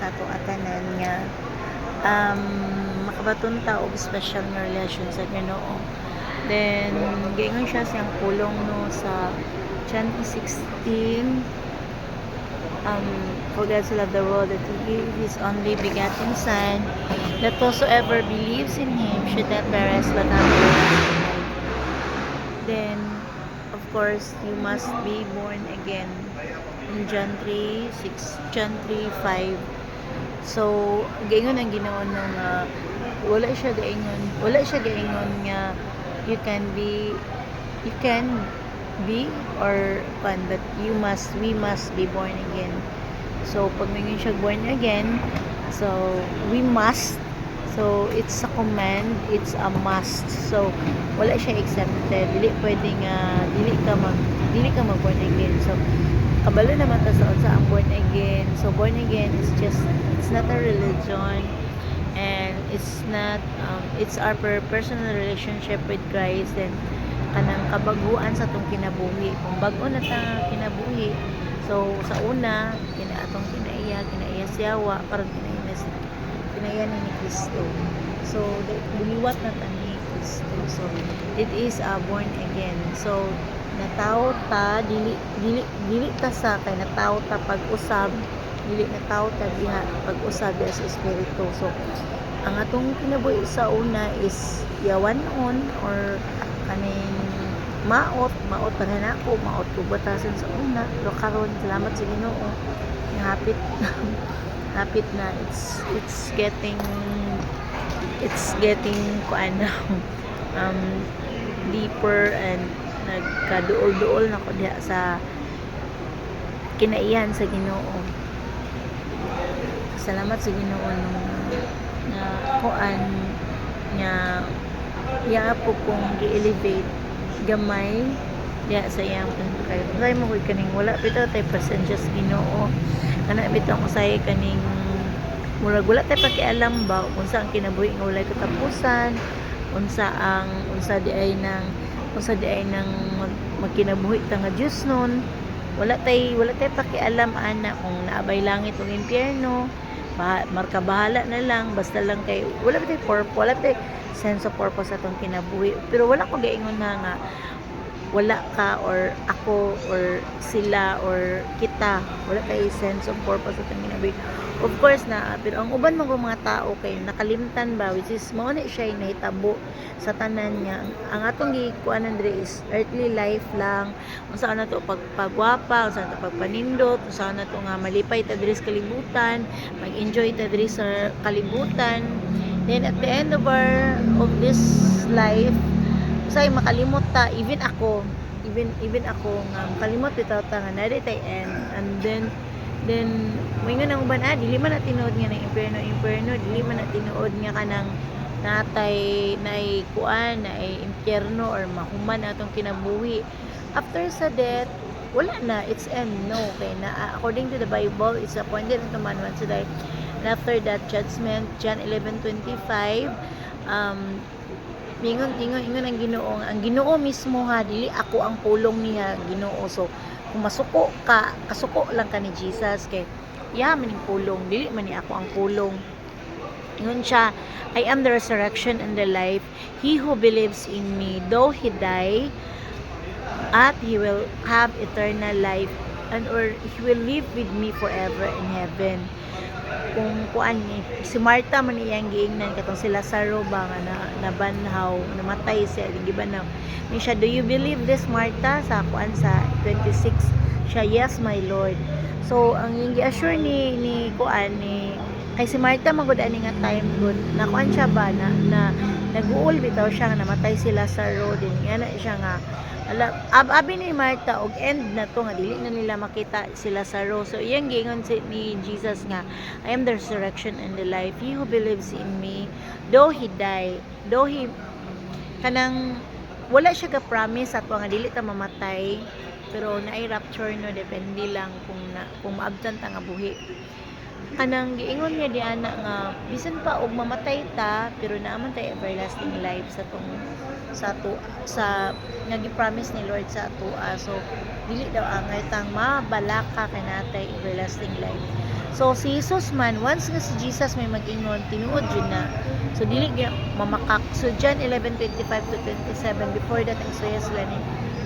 sa ato atanan nga makabaton ta og special nga relasyon sa Ginoo. Then giingon siya siyang pulong no sa John 16, for God so loved the world that He gave His only begotten Son, that whosoever believes in Him should not perish but have everlasting life. Then, of course, you must be born again. In John 3:5. So, gaingon ang Ginoo nung wala siya gaingon nga you can be or fun, but we must be born again. So pag may siya born again, so we must, so it's a command, it's a must. So wala siya exempted, dili pwedeng dili ka mag born again. So kabalo naman ta sa ang born again. So born again is just, it's not a religion, and it's not it's our personal relationship with Christ, and kanang kabaguan sa atong kinabuhi. Kung bago na ta kinabuhi, so sa una atong kinaiya siyawa karon kinaiya ni Kristo. So buliwat na ta ni Kristo. So it is born again. So natawo ta dili ta sa kay natawo ta pag-usab, dili natawo ta diha pag-usab sa espiritu. So ang atong kinabuhi sa una is yawanon or kaning maot pa rin ako, maot ko batasan sa una, pero karon salamat sa Ginoo hapit hapit na it's getting kuan deeper, and nagkaduol-duol na ko diha sa kinaiyan sa Ginoo. Salamat sa Ginoo nga kuan nga iya po kong gi-elevate gamay diya sa iyang kay try mo koy kaning wala bitaw tay pasensya sa Ginoo, kana bitaw usay kaning murag wala tay pakialam ba unsa ang kinabuhi nga walay katapusan, unsa di ay nang magkinabuhi ta nga Dios nun. Wala tay pakialam ana kung naabay langit o impyerno, marka bahala na lang, basta lang kay wala tay purpose, wala tay sense of purpose atong kinabuhi. Pero wala ko gaingon na nga wala ka or ako or sila or kita, wala kay sense of purpose atong kinabuhi. Of course na, pero ang uban mga tao kay nakalimtan ba, which is mao na siya nahitabo sa tanan niya. Ang atong gikuan andre is earthly life lang, unsa na to pagpagwapa, unsa na to pagpanindot, unsa na to nga malipay ta diri sa kalibutan, mag-enjoy ta diri sa kalibutan. Then at the end of this life, say makalimot ta, even ako nga makalimot bitaw ta nga nari tay end, and then may nga nang uban dili man na tinuod nga ng impyerno, dili man na tinuod nga kanang natay nay kuan na ay impyerno or mahuman atong kinabuhi after sa death. Wala na, it's end, no. Okay na according to the Bible, it's appointed unto man once to die, and after that judgment. John 11:25. Ingon ang Ginoo, ang Ginoo mismo ha, dili ako ang pulong niya, Ginoo. So kung masuko ka, kasuko lang ka ni Jesus, kay maning pulong, dili man ni ako ang pulong. Ingon siya, I am the resurrection and the life. He who believes in me, though he die, at he will have eternal life, and or he will live with me forever in heaven. Kung kuan ni si Marta man iyang giingnan katong si Lazaro ba nga nabanhaw, namatay siya gibanaw ni siya, do you believe this, Marta? Sa kuan sa 26 siya, yes my Lord. So ang yung gi-assure ni kuan ni kay si Marta magud ani nga time good na kuan siya ba na nag-uol bitaw siya nga namatay si Lazaro, din nga na siya nga abi ni Marta og end na to nga dili na nila makita si Lazaro. So iyang giingon ni Jesus nga, I am the resurrection and the life. He who believes in me, though he die, though he kanang wala siya ga promise ato nga dili ta mamatay, pero naay rapture no, depende lang kung maabtan ta nga buhi. Kanang giingon niya di ana nga bisan pa og mamatay ta, pero naaman tay everlasting life sa nga gi-promise ni Lord sa ato. So dili daw angay tang mabalaka kanatay everlasting life. So si Jesus man once nga si Jesus may mag-ingon tinuod yun na. So dili gyud mamakak. So John 11:25 to 27 before that nagsuya sila ni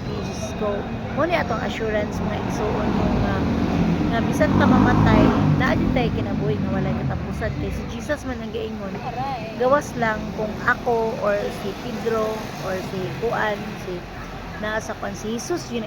Jesus ko. Mo ni atong assurance mga igsoon mo nga bisan ta mamatay naa din tay kinabuhi nga walay katapusan kay si Jesus man ang giingon gawas lang kung ako or si Pedro or si Kuan si naa sa kwan si Jesus yun